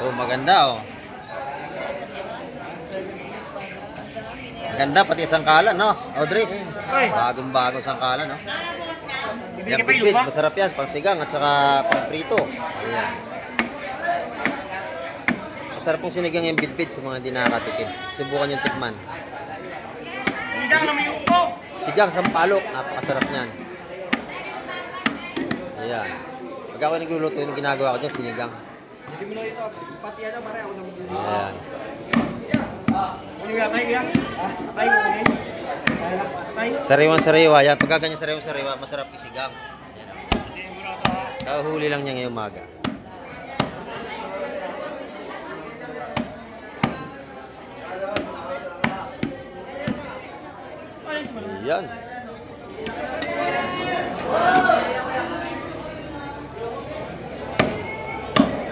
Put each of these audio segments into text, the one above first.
Oh, maganda oh. Maganda pati sangkalan, no? Audrey. Bagong-bagong sangkalan, no? Yung bit-bit, masarap yan, pang sigang at saka pang prito. Ayan. Masarap pong sinigang yung bit-bit sa mga hindi nakakatikim. Subukan yung tikman. Sigang sampalok, napakasarap niyan. Ayan. Pag ako nagluluto, yung ginagawa ko dyan, sinigang. Hindi mo na ito, pati ano, pare, ako na magluluto. Ayan. Sariwang-sariwa. Yan. Pagka ganyan sariwang-sariwa, masarap isigang. Kahuli lang niya ngayong umaga. Yan.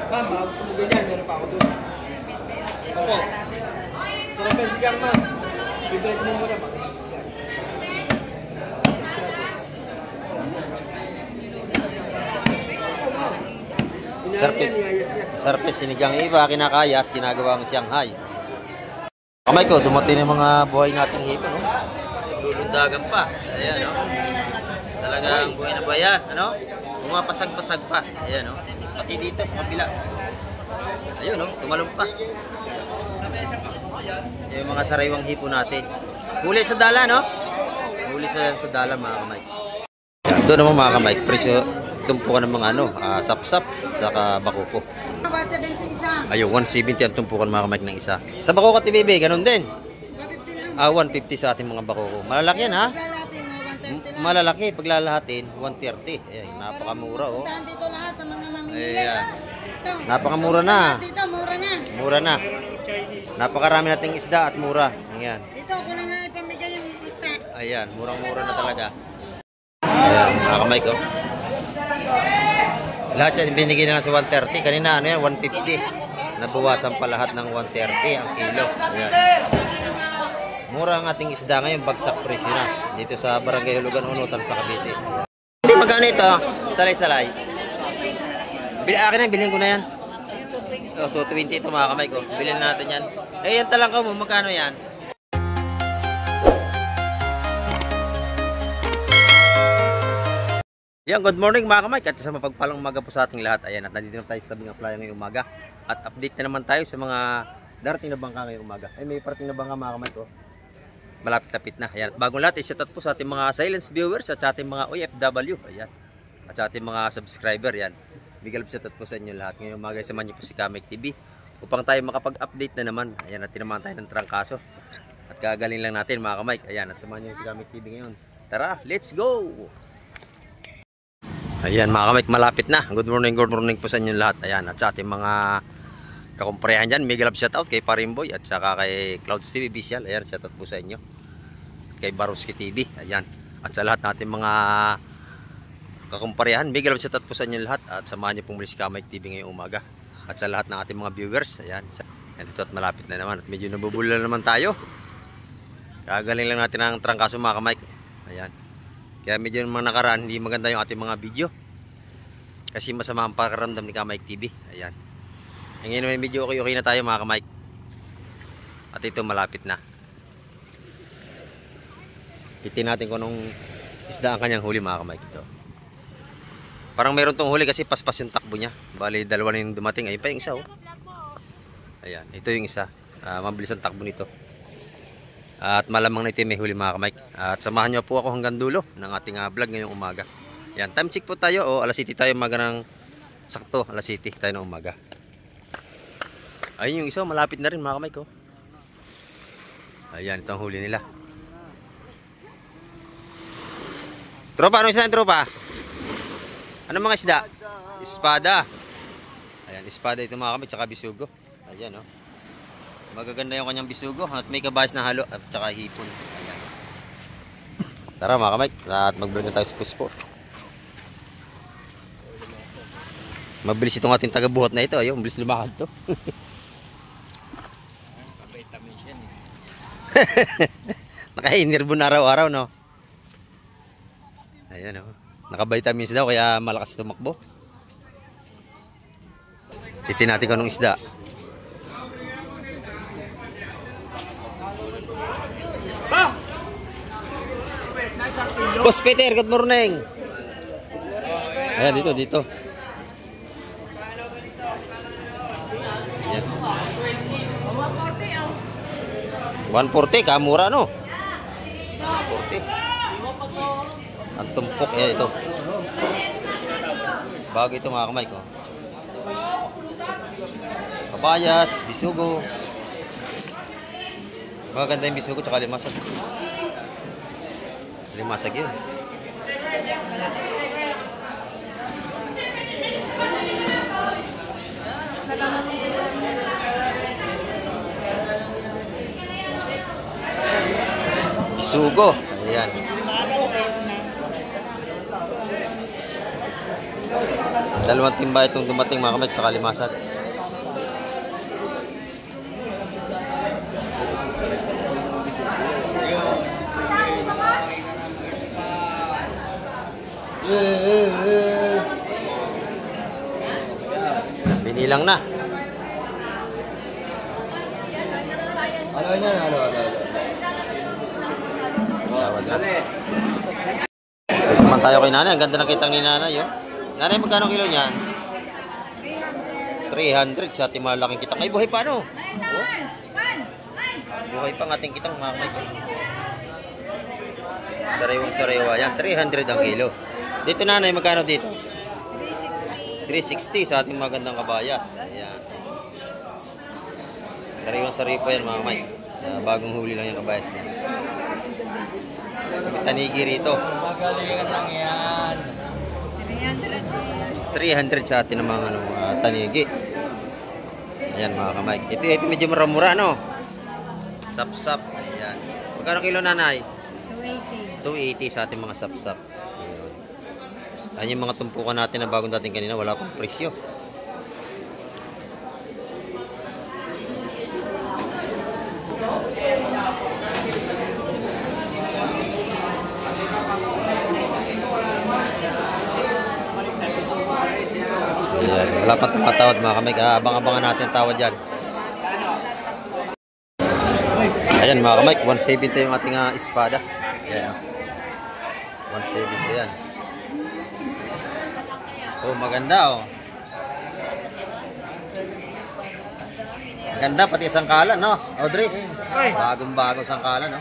Ma'am, gusto mo ganyan, meron pa ako doon. Opo. Sarap yung sigang, ma'am. Bibread mo muna, bakit yung sigang? Sarap yung sinigang. Iba, kinakayas, ginagawang Shanghai. Kamay ko, dumating yung mga buhay nating hipon, no? Lulundagan pa. Ayan, no? Talagang buhay na bayan, ano? Pumapasag-pasag pa. Ayan, no? Pati dito sa kabila. Ayun, no? Tumalong pa. Yung mga sariwang hipon natin. Huli sa dala, no? Huli sa dala, mga kamay. Ito naman, mga kamay. Presyo, tumpukan ng mga ano, sap-sap, saka bakuko. Ayun, 170 ang tumpukan, mga kamay, ng isa. Sa bakuko TVB, ganun din. 150 sa ating mga bakuko. Malalaki yan, ha? Malalaki. Paglalahatin, 130. Ayan, napakamura, oh. Dito lahat ng mga mamimili. Ayan. Napakamura na. Dito, mura na. Mura na. Napakarami nating isda at mura. Ayan. Dito, ako na nga ipamigay yung isda. Ayan, murang-mura na talaga. Ayan, nakakamay ko. Lahat yan, binigay na lang sa 130. Kanina, ano yan, 150. Nabawasan pa lahat ng 130 ang kilo. Ayan. Mura ang ating isda ngayon, bagsak presyo na. Dito sa Barangay Hulugan, Unutan sa Cavite. Hindi, magkano ito? Salay-salay. Akin na, bilhin ko na yan. 220 ito, mga kamay ko. Bilhin natin yan. Eh, yan talang ka mo, magkano yan? Yan, good morning mga kamay. At sa mapagpalang umaga po sa ating lahat. Ayan, at nandito na tayo sa tabing playa ngayong umaga. At update na naman tayo sa mga darating na bangka ngayong umaga. Ay, may parating na bangka mga kamay ko. Malapit-lapit na. Ayan. At bagong lahat, i-shoutout po sa ating mga silence viewers at sa ating mga OFW. Ayan. At sa ating mga subscriber. Ayan. Big love shoutout po sa inyo lahat. Ngayong umaga, samahan niyo po si Kamek TV upang tayo makapag-update na naman. Ayan. At tinamaan tayo ng trangkaso. At kagaling lang natin mga kamay. Ayan. At samahan niyo si Kamek TV ngayon. Tara, let's go! Ayan mga kamay, malapit na. Good morning po sa inyo lahat. Ayan. At sa ating mga kakumparehan dyan, mega love shoutout kay Parimboy at saka kay Clouds TV Visual. Ayan, shoutout po sa inyo. At kay Baruski TV. Ayan. At sa lahat natin mga kakumparehan, mega love shoutout po sa inyo lahat. At samahan niyo pong muli si Kamek TV ngayong umaga. At sa lahat ng ating mga viewers. Ayan. Dito at malapit na naman. At medyo nabubula naman tayo. Kagaling lang natin ang trangkaso mga Kamek. Ayan. Kaya medyo mga nakaraan, hindi maganda yung ating mga video. Kasi masama ang pakaramdam ni Kamek TV. Ayan. Ngayon may medyo okay na tayo mga kamay. At ito malapit na. Titin natin kung anong isda ang kanyang huli mga kamay. Ito. Parang meron tong huli kasi paspas yung takbo niya. Bali dalawa na yung dumating. Ayun pa yung isa oh. Ayan. Ito yung isa. Mabilis ang takbo nito. At malamang na ito may huli mga kamay. At samahan niyo po ako hanggang dulo ng ating vlog ngayong umaga. Ayan. Time check po tayo. O alas 7 tayo umaga ng sakto. Alas 7 tayo ng umaga. Ayun yung isa, malapit na rin mga kamay ko. Ayan, ito ang huli nila. Tropa, anong isda yung tropa? Anong mga isda? Espada. Ayan, espada ito mga kamay, tsaka bisugo. Ayan, oh. Magaganda yung kanyang bisugo at may kabayas na halo at tsaka hipon. Ayan. Tara mga kamay, at mag-vlog na tayo sa Pusport. Mabilis itong ating tagabuhat na ito. Ayun, mabilis lumakad to. Naka-enerbo na araw-araw, no? Ayan, oh. Naka-vitamins daw, kaya malakas tumakbo. Titin natin kung anong isda. Boss Peter, good morning. Ayan, dito. Ayan. 140, kamura no? 140. Ang tumpok, ayan ito. Bago ito mga kamay ko. Kabayas, bisugo. Maganda yung bisugo tsaka limasag. Limasag yun. Bisugo. Ayan. Dalawang timba itong dumating mga kamay tsaka limasag. Binilang na. Ano yan? Ano? Dito naman tayo kay nanay. Ang ganda ng kitang ni nanay. Oh. Nanay, magkano kilo niyan? 300 sa ating malaking kitang. Ay, buhay pa ano? Oh. Buhay pa ang ating kitang mga kamay. Sariwang-sariwa. Yan, 300 ang kilo. Dito nanay, magkano dito? 360 sa ating magandang kabayas. Ayan. Sariwang-sariwa pa yan mga kamay. Bagong huli lang yung kabayas niya. May tanigi rito. Magalingan lang yan. 300 sa atin ng mga tanigi. Ayan mga kamay. Ito medyo mura-mura no? Sap-sap. Ayan. Magkano kilo nanay? 280 sa ating mga sap-sap. Ayan yung mga tumpukan natin na bagong dating kanina. Wala pang presyo. Ayan, wala pang tumatawad mga kamay. Abang-abangan natin tawad dyan. Ayan mga kamay, 170 yung ating espada. Ayan. 170 yan. Oh, maganda oh. Maganda pati sangkalan no, Audrey. Bagong-bagong sangkalan no.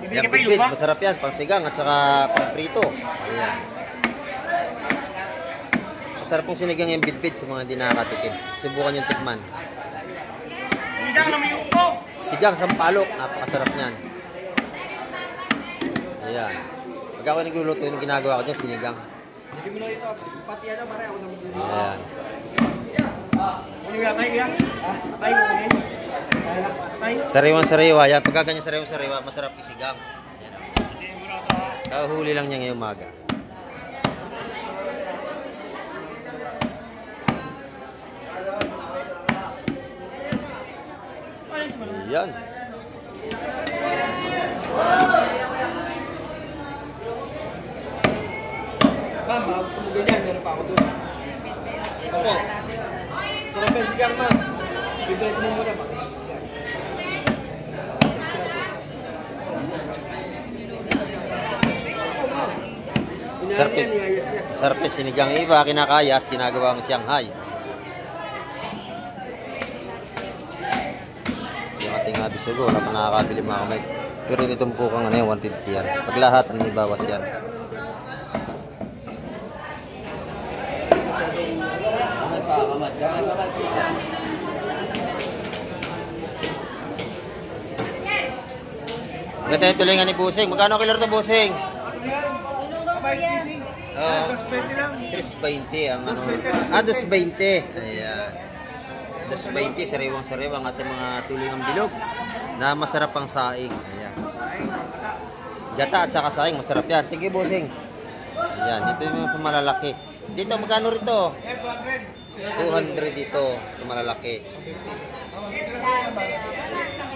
Yan bit, masarap yan, pangsigang at saka pangprito. Ayan. Masarap pong sinigang yung bit-bit sa mga hindi nakakatikim. Subukan yung tikman. Sigang sampalok, napakasarap niyan. Ayan. Pag ako nagluluto, yung ginagawa ko dyan, sinigang. Hindi mo na ito, pati ano, pare ako nang dito. Ayan. Sariwang-sariwa. Yan, pagka ganyan sariwang-sariwa, masarap isigang. Ayan. Kahuli lang niya ngayong umaga. Ayan. Ma'am, gusto mo ganyan, meron pa ako doon. Opo. Sarap yung sigang, ma'am. Pipilitin mo muna, bakit yung sigang? Sarpes, sinigang iba, kinakayas, ginagawang Shanghai. Yung ating bisugo, wala pa nakakabili mga kamay. Pero itong pukang ano yung 150 yan. Pag lahat, ano may bawas yan. Ganda yung tulingan ni Busing. Magkano kilo ito, Busing? Oh, 220 lang. 320 ang ano. 220. Ayan. 220, sariwang-sariwa ang ating mga tulingang bilog na masarap ang saing. Ayan. Gata at saka saing, masarap yan. Tige, Busing. Ayan, dito yung sa malalaki. Dito, magkano rito? 200 dito sa malalaki.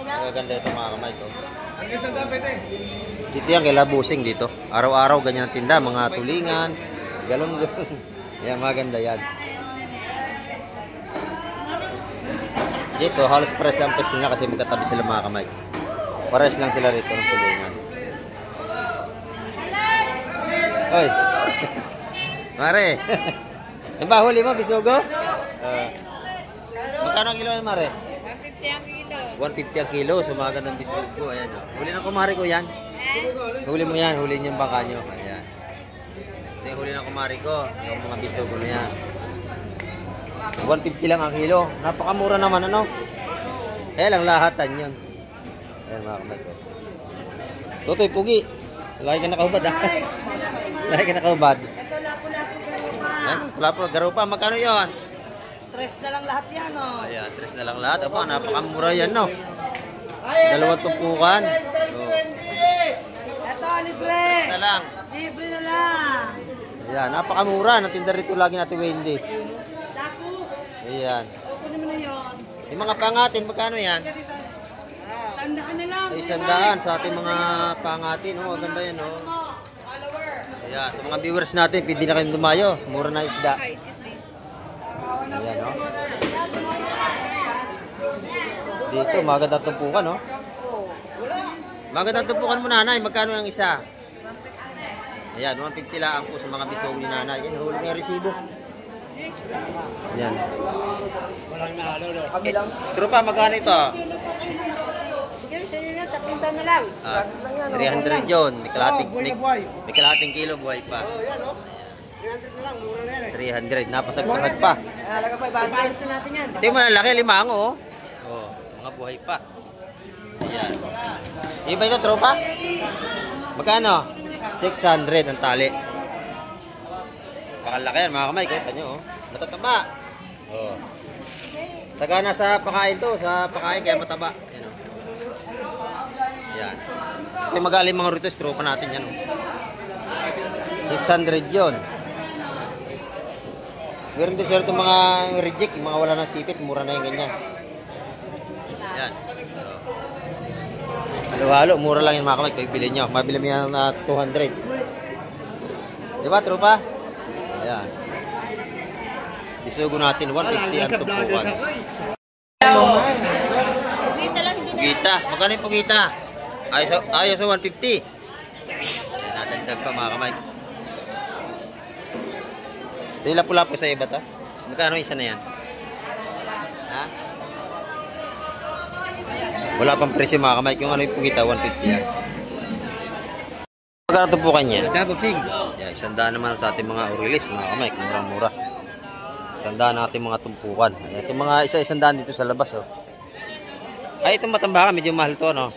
Maganda ito mga kamay ko. Dito yan kay Busing dito. Araw-araw ganyan ang tinda, mga tulingan, galong-galong. Yan, maganda yan. Dito, halos pares lang pesin na kasi magkatabi sila mga kamay. Pares lang sila rito ng tulingan. Oy. Mare. Yung ba, huli mo, bisugo? Magkano ang kilo yan, Mare? 150 ang kilo. 150 ang kilo, sumaga ng bisugo. Ayan, oh. Huli ng kumari ko yan. Huli mo yan, huli niyo yung baka nyo. Ayan. Ito yung huli ng kumari ko. Yung mga bisugo na yan. 150 lang ang kilo. Napakamura naman, ano? Kaya lang lahatan yun. Ayan, mga kamay ko. Totoy, pugi. Lagi ka nakahubad, ah. Lagi ka nakahubad. Ayan, lapu-lapu, garupa. Magkano yun? 3 na lang lahat yan, oh. Ayan, 3 na lang lahat. Aba, napakamura yan, no? Dalawang tumpukan. Oh. Ito, libre. 3 na lang. Libre na lang. Ayan, napakamura. Natinda rito lagi natin Wendy. Daku. Ayan. Kunin mo na yun. Yung mga pangatin, magkano yan? 100 na lang. Ay, 100 sa ating mga pangatin. Oh, ganda yan, oh. Ayan, sa mga viewers natin, pwede na kayong dumayo. Mura na isda. Ayan, oh. Dito, magandang tumpukan, oh. Magandang tumpukan mo, nanay. Magkano ang isa? Ayan, 150 lang po sa mga bisog ni nanay. Ayan, huli na yung resibo. Ayan. Kami lang. Tropa, magkano ito? Sige, sa inyo na. 30 na lang. 300 yun. May kalahating kilo buhay pa. Oh, yan, oh. 300 na lang, mura na yan. 300. Napasag-pasag pa. Halaga pa, ibalik natin yan. Ito yung malalaki, limango, oh. Oh, mga buhay pa. Ayan. Iba ito, tropa? Magkano? 600 ang tali. Pakalaki yan, mga kamay. Kita nyo, oh. Matataba. Oh. Sagana sa pakain to. Sa pakain, kaya mataba. Ayan, oh. Ayan. Ito yung magaling mga rito, tropa natin yan, oh. 600 yun. Meron din sir itong mga reject, yung mga wala ng sipit, mura na yung ganyan. Yan. Halo-halo, mura lang yung mga kamay, pagbilhin nyo. Mabili mo yan na 200. Diba, tropa? Ayan. Isugo natin, 150 ang tumpukan. Dito lang, hindi na. Pugita, magkano yung pugita? Ayos sa 150. Ayan, nadagdag pa mga kamay. Ito yung lapu-lapu sa iba to. Magkano isa na yan? Ha? Wala pang presyo mga kamay. Yung ano yung pugita, 150 yan. Magkano tumpukan niya? Double fig. Yeah, 100 naman sa ating mga urilis mga kamay. Murang-mura. 100 na ating mga tumpukan. Ito mga isa-100 dito sa labas. Oh. Ay, itong matambakan. Medyo mahal to, no?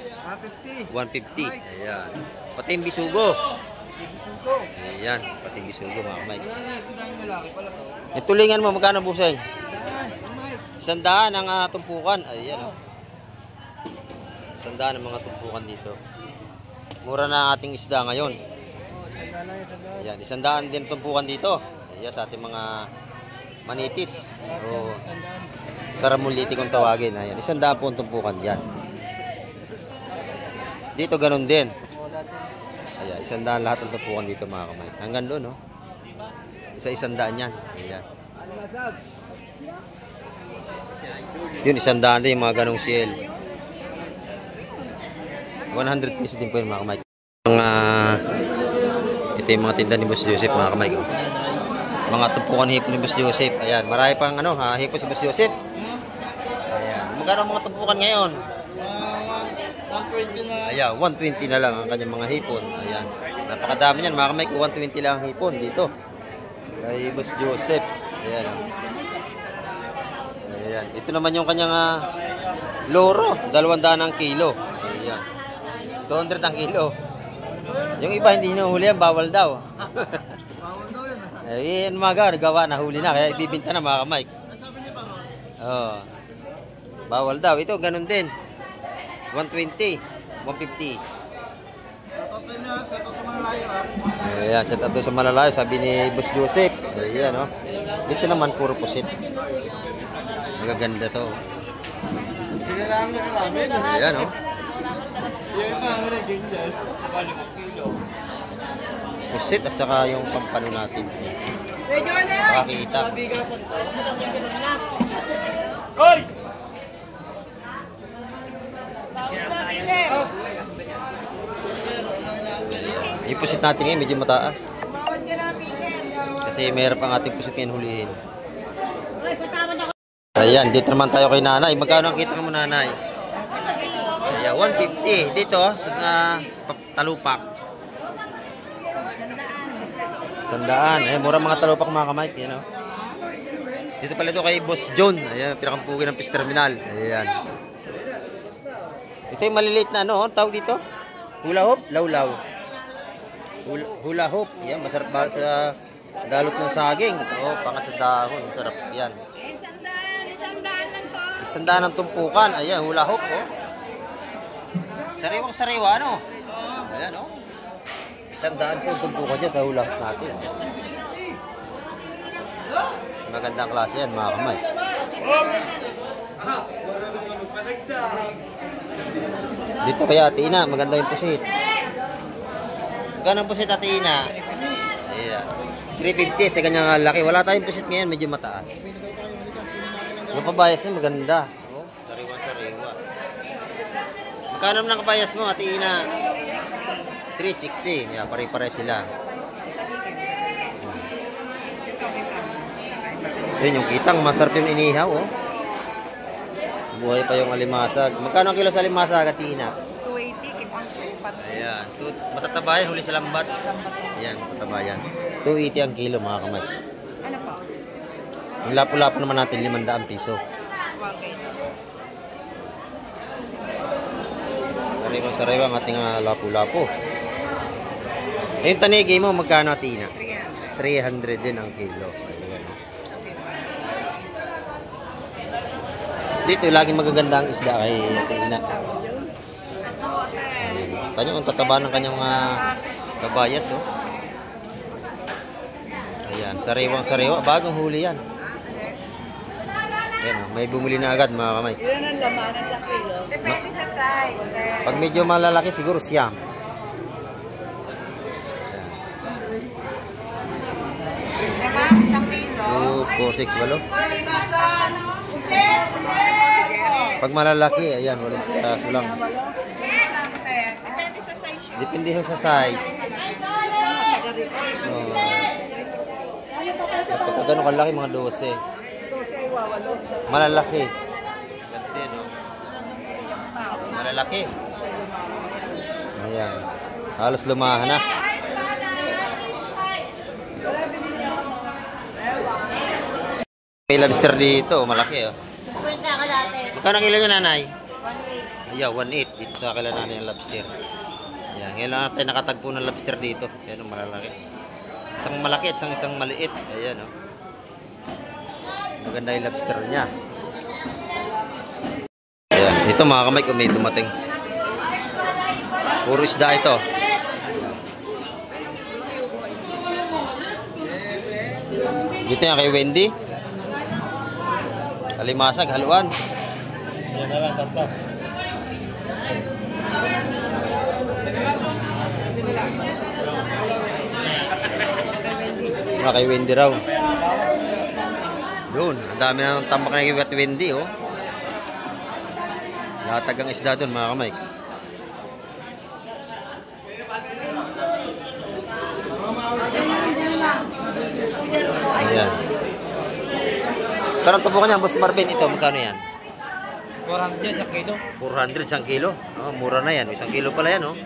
150. Ayan. Pati yung bisugo. Ayan, pati bisugo mga kamay. Yung tulingan mo, magkano busay? 100 ang tumpukan. Ayan o. 100 ang mga tumpukan dito. Mura na ang ating isda ngayon. Ayan, 100 din tumpukan dito. Ayan, sa ating mga manitis. O saramuliti kung tawagin. Ayan, 100 po ang tumpukan dyan. Dito ganun din. Ayan, 100 lahat ng tumpukan dito mga kamay. Hanggang doon, no? Isa-100 yan. Ayan. Yun, 100 din yung mga ganong CL. 100 pesos din po yun mga kamay. Ito yung mga tinda ni Boss Joseph mga kamay. Mga tumpukan hipon ni Boss Joseph. Ayan, marami pang ano, hipon si Boss Joseph. Ayan. Magkano ang mga tumpukan ngayon? 120 na. Ayan, 120 na lang ang kanyang mga hipon. Ayan. Napakadami niyan, mga kamay ko. 120 lang ang hipon dito. Kay Boss Joseph. Ayan. Ayan. Ito naman yung kanyang loro. 200 ang kilo. Ayan. 200 ang kilo. Yung iba hindi hinuhuli yan, bawal daw. Eh, mga nagawa, nahuli na. Kaya ibibinta na mga kamay. Oh. Bawal daw. Ito, ganun din. 120, 150. Ayan, set up doon sa malalayo, sabi ni Boss Joseph. Ayan, no? Dito naman, puro pusit. Magaganda to. Sige lang na namin. Ayan, no? Yung iba, ano na ganyan. Pusit at saka yung pampano natin. Medyo na. Makakita. Bigasan. Hoy! Yung pusit natin ngayon, medyo mataas. Kasi mayroon pang ating pusit ngayon hulihin. Ayan, dito naman tayo kay nanay. Magkano ang kita mo nanay? Ayan, 150. Dito, sa talupak. 100. Ayan, mura mga talupak mga kamay. Ayan, oh. Dito pala ito kay Boss John. Ayan, pinakampugi ng Fish Terminal. Ayan. Ito yung maliliit na ano, tawag dito? Hula hoop, lawlaw. Hula hoop. Ayan, masarap ba sa dalot ng saging. Oh, pangat sa dahon. Masarap yan. Isandaan ng tumpukan. Ayan, hula hoop, oh. Sariwang sariwa, ano? Ayan, oh. Isandaan po ang tumpukan dyan sa hula hoop natin. Magandang klase yan, mga kamay. Dito kaya Ate Ina, maganda yung pusit. Magkano ang pusit Ate Ina? Ayan. 350 sa kanyang laki. Wala tayong pusit ngayon, medyo mataas. Yung kabayas niya maganda. Oh, sariwa-sariwa. Magkano naman ang kabayas mo Ate Ina? 360. Yeah, pare-pare sila. Yun yung kitang, masarap yung inihaw, oh. Buhay pa yung alimasag. Magkano ang kilo sa alimasag, Tina? 280, kitang Ayan. Matataba yan, huli sa lambat. Ayan, matataba yan. 280 ang kilo, mga kamay. Ano po? Yung lapo-lapo naman natin, 500 piso. Okay. Sariwa-sariwa ang ating lapo-lapo. Eh, yung tanigi mo, magkano, Tina? 300 din ang kilo. Dito, laging magaganda ang isda kay Ate Ina. Tanyo ang tataba ng kanyang kabayas, oh. Ayan, sariwang-sariwa. Bagong huli yan. Ayan, oh, may bumili na agad, mga kamay. Yun ang lamanan sa kilo. Depende sa size. Pag medyo malalaki, siguro siyam. Isang kilo. 2, 4, 6, 8. Pag malalaki, ayan, walang pitaso lang. Depende sa size yun. Depende sa size. Oh. Pagka gano'n kalaki, mga 12. Malalaki. Ganti, no? Malalaki. Ayan. Halos lumahan na. May lobster dito, malaki, oh. Magkano kilo niya, nanay? 1.8. Yeah, 1.8. Dito sa kila nanay ang lobster. Ayan, ngayon lang natin nakatagpo ng lobster dito. Ayan, oh, malalaki. Isang malaki at isang maliit. Ayan, oh. Maganda yung lobster niya. Ayan, ito mga kamay kung may dumating. Puro isda ito. Dito yan kay Wendy. Alimasag, haluan. Yan na lang, tanta. Kay Wendy raw. Doon, ang dami na ng tambak na kay Wendy, oh. Latag ang isda doon, mga kamay. Ayan. Karang tubo ka niya, Boss Marvin, ito, magkano yan? 400 sa kilo. 400 isang kilo. Oh, mura na yan. Isang kilo pala yan, oh.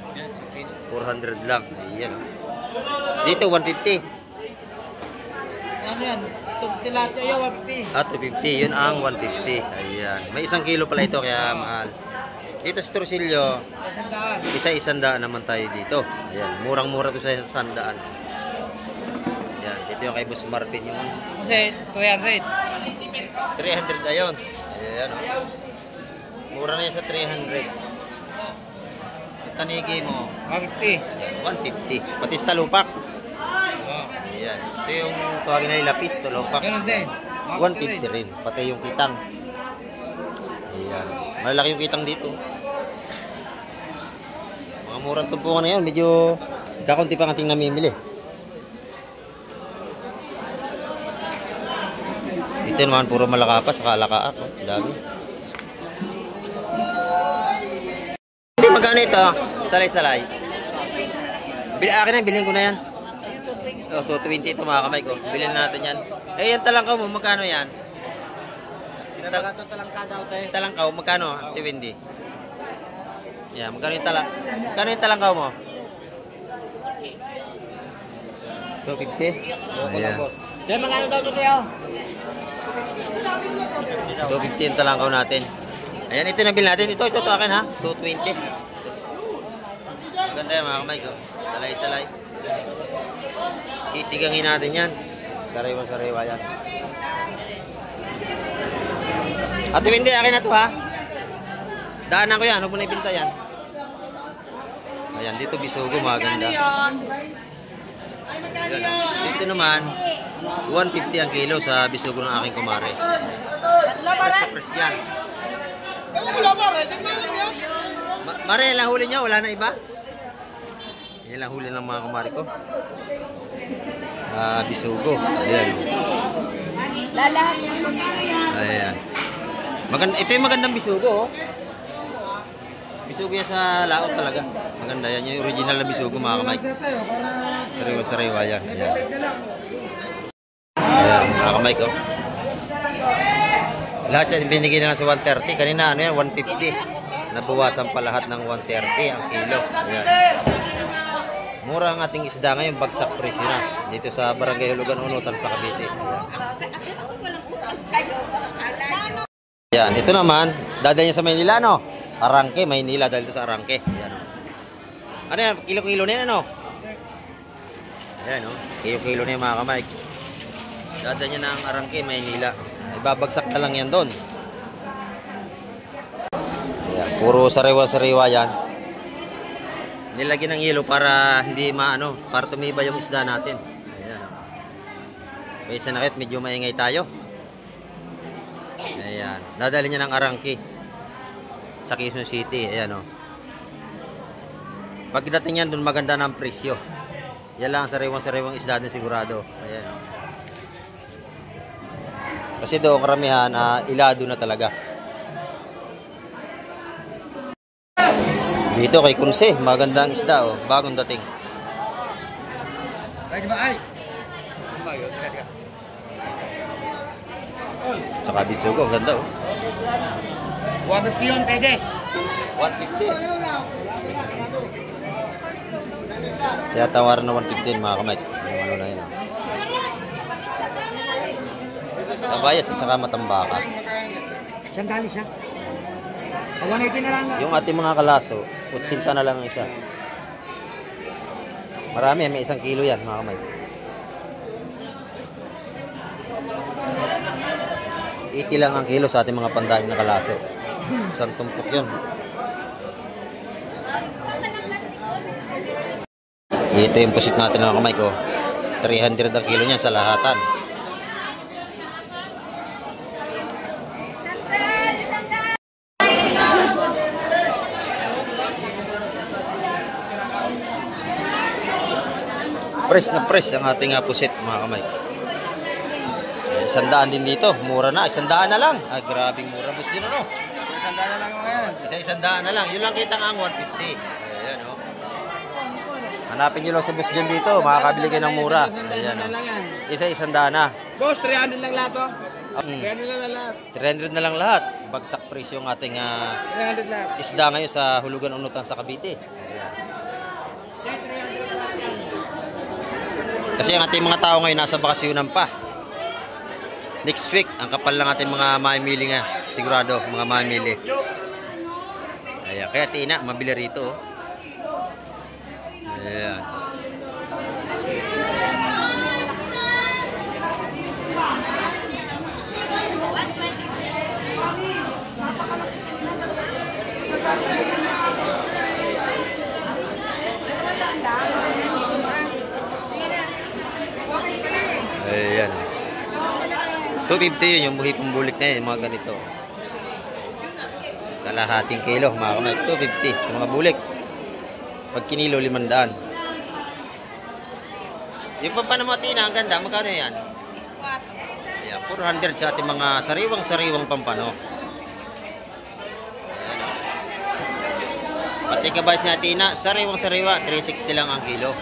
400 lang. Ayan, oh. Dito, 150. Ano yan? Tilapia yun, 150. Ah, 250. Yun ang 150. Ayan. May isang kilo pala ito, kaya mahal. Dito sa Trusillo, isa-100 naman tayo dito. Ayan. Murang-mura to sa 100. Ayan. Dito yung kay Boss Marvin yung... Kasi 300. 300 ayon. Ayan, oh. Mura na yan sa 300. Tanigi mo, 150. 150. Pati sa lupak. Oh. Ayan. Ito yung tawagin na lapis, to lupak. Ganun din. 150 rin. Pati yung kitang. Ayan. Malaki yung kitang dito. Mga murang tumpukan na yan. Medyo kakunti pa ating namimili. Ito naman puro malakapas, saka alakaak. Oh. Dami. Hindi, magkano ito? Salay-salay. Akin na, bilhin ko na yan. Oh, 220 ito mga kamay ko. Bilhin natin yan. Eh, yan talangkaw mo, magkano yan? Talangka daw tayo. Talangkaw, magkano? Tiwindi. Yan, magkano yung talangkaw mo? 250? Ayan. Diyan, magkano daw ito tayo? 250 yung talangkaw natin. Ayan, ito nabil natin. Ito akin ha. 220. Maganda yan mga kamay ko. Salay-salay. Sisigangin natin yan. Sariwa-sariwa yan. At hindi, akin na to ha. Daanan ko yan. Huwag mo na ibinta yan. Ayan, dito bisugo. Maganda. Dito naman, 150 ang kilo sa bisugo ng aking kumare. Press yan. Mare, lang huli niya. Wala na iba? Yan lang huli ng mga kumare ko. Bisugo. Ayan. Ayan. Ito yung magandang bisugo. Oh. Bisugo yan sa laot talaga. Maganda yan. Yung original na bisugo mga kamay. Sariwa-sariwa yan. Ayan. Ayan mga kamay ko. Lahat yan binigay na lang sa 130. Kanina ano yan, 150. Nabawasan pa lahat ng 130 ang kilo. Ayan. Mura ang ating isda ngayon, bagsak presyo na. Dito sa Barangay Hulugan, Unutan sa Cavite. Ayan, ito naman, dadalhin niya sa Maynila, no? Arangke, Maynila, dahil ito sa Arangke. Ayan. Ano yan, kilo-kilo na yan, ano? Ayan, no? Kilo-kilo na yan, mga kamay. Dadalhin niya ng Arangke, Maynila. Ibabagsak na lang yan doon. Ayan, puro sariwa-sariwa yan. Nilagyan ng yelo para hindi maano, para tumibay yung isda natin. Ayan. May isa nakit, medyo maingay tayo. Ayan. Dadali niya ng Arangke sa Quezon City. Ayan o. Pagdating yan, dun maganda ng presyo. Yan lang ang sariwang-sariwang isda din sigurado. Ayan o. Kasi doon karamihan, ilado na talaga. Dito kay Kunse, magandang isda oh, bagong dating. Tsaka bisugo, ang ganda oh. 150 yun, pwede. 150. Kaya tawaran na 150 mga kamay. Yung ano na yun. Tabayas at saka matambaka. Sandali siya. 180 na lang. Yung ating mga kalaso, 80 na lang ang isa. Marami, may 1 kilo yan mga kamay. 80 lang ang kilo sa ating mga pandaing na kalaso. 1 tumpok yun. Ito yung pusit natin mga kamay ko. 300 ang kilo niya sa lahatan. Press na press ang ating pusit mga kamay. 100 din dito. Mura na. 100 na lang. Ay, grabing mura. Bus din ano. 100 na lang ngayon. 100 na lang. Yun lang kita nga ang 150. Ayan o. Hanapin nyo lang sa bus dyan dito. Makakabili kayo ng mura. Ayan o. Isa 100 na. Boss, 300 lang lahat oh. 300 lang lahat. 300 na lang lahat. Bagsak presyo ang ating 300 lahat. isda ngayon sa Hulugan, Unutan sa Cavite. Ayan. Kasi ang ating mga tao ngayon nasa bakasyonan pa. Next week, ang kapal lang ating mga mamimili nga. Sigurado, mga mamimili. Ayan, kaya tina, mabili rito. Oh. Ayan. Ayan. 250 yun, yung buhi pambulik na yun, mga ganito. Kalahating kilo, mga kamay. 250 sa mga bulik. Pag kinilo, 500. Yung pampanamotina, ang ganda, magkano yan? Ayan, 400 sa ating mga sariwang-sariwang pampano. Ayan. Pati kabays natin na, sariwang-sariwa, 360 lang ang kilo.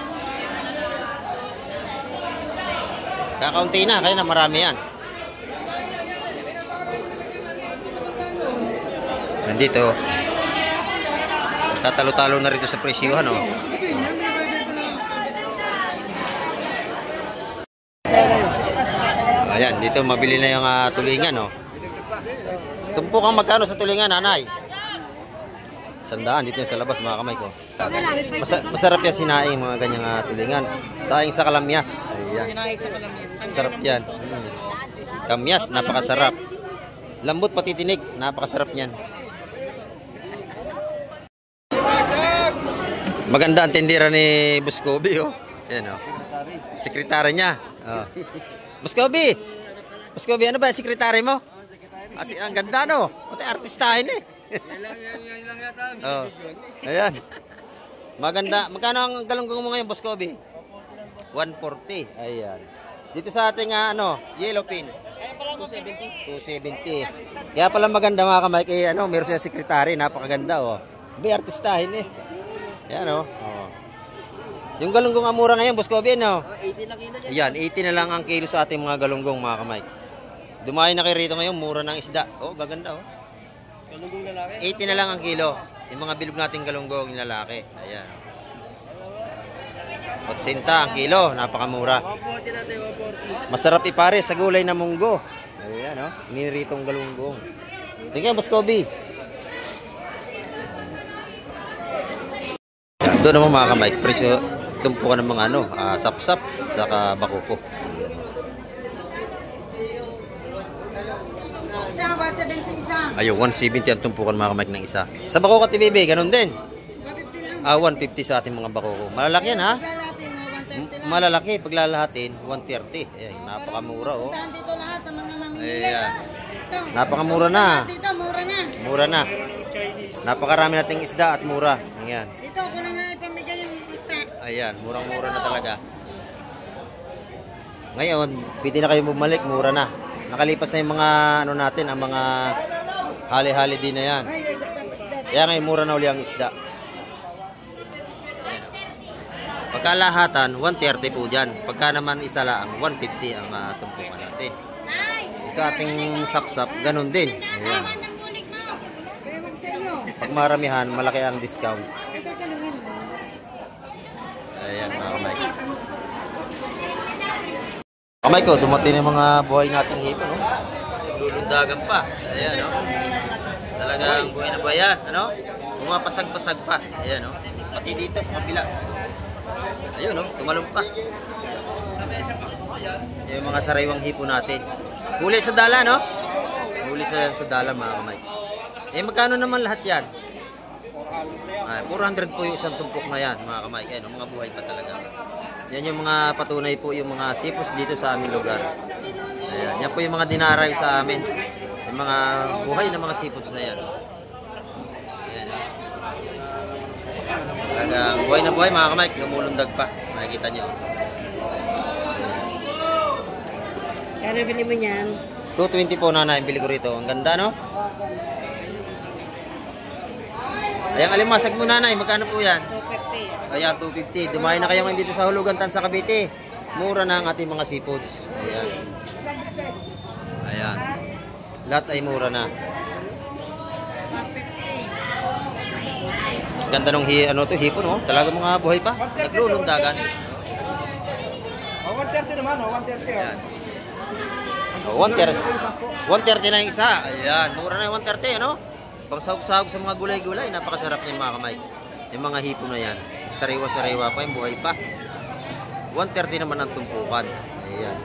Kakaunti na, kaya na marami yan. Nandito. Tatalo-talo na rito sa presyuhan, oh. Ayan, dito mabili na yung tulingan, oh. Tumpukang magkano sa tulingan, nanay? 100 dito yung sa labas, mga kamay ko. Masarap yan sinaing, mga ganyang tulingan. Saing sa kalamyas. Ayan. Masarap yan. Kamyas, napakasarap. Lambot pati tinig, napakasarap yan. Maganda ang tindera ni Buscobi, oh. Ayan, oh. Sekretary niya. Oh. Buscobi! Buscobi, ano ba yung sekretary mo? Kasi ang ganda, no? Pati artistahin, eh. Yan lang yata. Oh. Ayan. Maganda. Magkano ang galunggong mo ngayon, Buscobi? 140. Ayan. Dito sa ating, yellow pin. 270. Kaya pala maganda, mga kamay. Kaya, meron siya sekretary. Napakaganda, oh. May artistahin, eh. Ayan, oh. Yung galunggong amura ngayon, Buscobi, no? 80 lang kilo dyan. Ayan, 80 na lang ang kilo sa ating mga galunggong, mga kamay. Dumayo na kayo rito ngayon, mura ng isda. Oh, gaganda, oh. Galunggong lalaki. 80 na lang ang kilo. Yung mga bilog nating galunggong, yung lalaki. Ayan. 80 ang kilo, napakamura. 140 natin, 140. Masarap ipares sa gulay na munggo. Ayan, oh. Niritong galunggong. Tingnan, Buscobi. Doon naman, mga kamay, presyo tumpukan ng mga sap-sap saka bakuko. Ayun, 170 ang tumpukan, mga kamay, ng isa. Sa bakuko TVB, ganun din. 150 sa ating mga bakuko. Malalaki yan, ha? Malalaki, paglalahatin 130. Ayan, napakamura, oh. Dito lahat ng mga mamimili. Ayan. Napakamura na. Dito, mura na. Mura na. Napakarami nating isda at mura. Ayan. Dito, ako na nga ipamigay yung isda. Ayan, murang-mura na talaga. Ngayon, pwede na kayo bumalik, mura na. Nakalipas na yung mga natin, ang mga hali-hali din na yan. Kaya ngayon, mura na uli ang isda. Pagkalahatan, 130 po dyan. Pagka naman isa lang, 150 ang tumpukan natin. Sa ating sap-sap, ganun din. Ayan. Pag maramihan, malaki ang discount. Ayan, mga kamay. Kamay ko, dumating yung mga buhay nating hipon, no? Lulundagan pa. Ayan, no? Talagang buhay na bayan, ano? Pumapasag-pasag pa. Ayan, no? Pati dito sa kabila. Ayun, no? Tumalong pa. Yung mga sariwang hipon natin. Huli sa dala, no? Huli sa dala, mga kamay. Eh, magkano naman lahat yan? 400 po yung isang tumpok na yan, mga kamay. Ayan, mga buhay pa talaga. Yan yung mga patunay po, yung mga sipos dito sa aming lugar. Ayan, yan po yung mga dinaray sa amin. Yung mga buhay na mga sipos na yan. Ayan. Talagang buhay na buhay, mga kamay. Lumulundag pa. Makikita nyo. Kaya nabili mo niyan? 220 po, nanay, bili ko rito. Ang ganda, no? Ayan, alimasag mo, nanay. Magkano po yan? 250. Ayan, 250. Dumayo na kayo ngayon dito sa Hulugan, Tansa, Cavite. Mura na ang ating mga seafoods. Ayan. Ayan. Lahat ay mura na. Ganda nung hipon, oh. Talaga mga buhay pa. Naglulundagan. 130 naman, 130. Ayan. 130 na yung isa. Ayan, mura na yung 130, ano? Pang sahog-sahog sa mga gulay-gulay, napakasarap niyan, mga kamay. Yung mga hipon na yan. Sariwa-sariwa pa, yung buhay pa. 130 naman ang tumpukan. Ayan.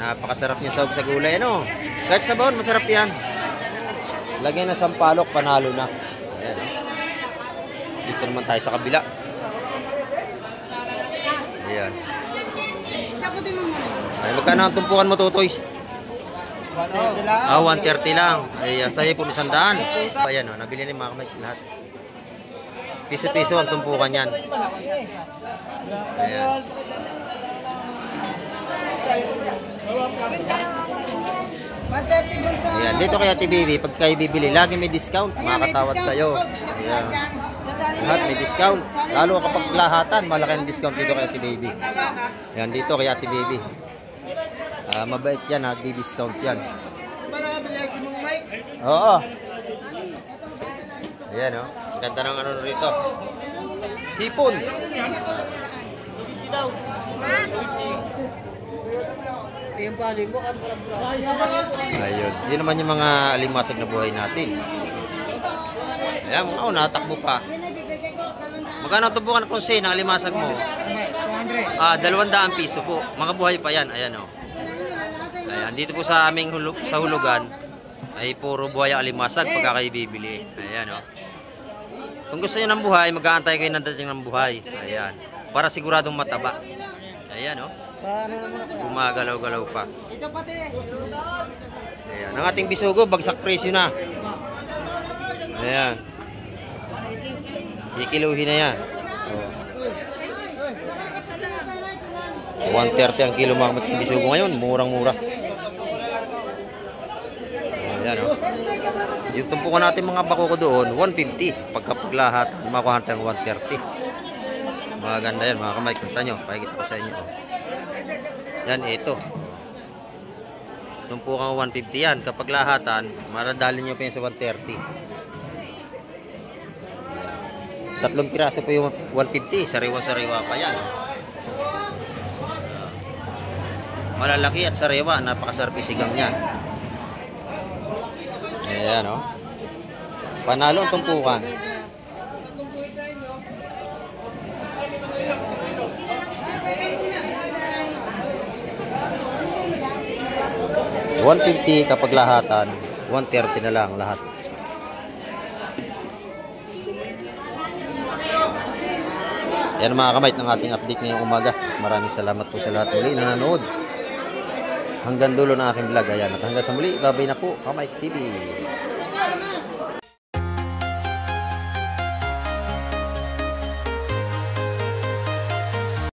Napakasarap niya sahog sa gulay, ano? Kahit sa baon, masarap yan. Lagyan na sampalok, panalo na. Ayan. Dito naman tayo sa kabila. Ayan. Ay, magkano ang tumpukan mo, Tutoy? 130 lang. 130 lang. Ay, sa'yo po 100. Ayan, oh, nabili ni mga kamay lahat. Piso-piso ang tumpukan yan. Ayan. Ayan, dito kaya TBB, pag kayo bibili, lagi may discount. Makakatawad kayo. Ayan. Sa Lahat may discount. Lalo kapag lahatan, malaki ang discount dito kay Ate Baby. Yan, dito kay Ate Baby. Mabait yan, nagdi-discount yan. Oo. Ayan, oh. Ganda ng ano rito. Hipon. Yung paling mo, Ayun. Yun naman yung mga alimasag na buhay natin. Ayan, natakbo pa. Magkano ito bukan kung ng alimasag mo? 200 piso po. Mga buhay pa yan. Ayan, oh. Ayan, dito po sa aming sa hulugan ay puro buhay ang alimasag pagka kayo bibili. Ayan, oh. Kung gusto niyo ng buhay, mag-aantay kayo ng dating ng buhay. Ayan. Para siguradong mataba. Ayan, oh. Gumagalaw-galaw pa. Ayan. Ang ating bisugo, bagsak presyo na. Ayan. Kikiluhin na yan. Oh. 130 ang kilo mga bisugo ngayon. Murang-mura. Ayan, oh. Yung tumpukan natin mga bako ko doon, 150. Pagkapaglahat, makuha natin 130. Maganda yan mga kamay. Kunta nyo, pakikita ko sa inyo. Oh. Yan, ito. Tumpukan 150 yan. Kapag lahatan, maradalin nyo pa yun sa 130. 3 piraso po yung 150. Sariwa-sariwa pa yan. Malalaki at sariwa. Napakasarpisigang yan. Ayan, o. Panalo ang tumpukan. $150 kapag lahatan, 130 na lang lahat. Yan mga kamay ng ating update ngayong umaga. Maraming salamat po sa lahat muli na nanood. Hanggang dulo ng aking vlog. Ayan, at hanggang sa muli, babay na po, Kamay TV.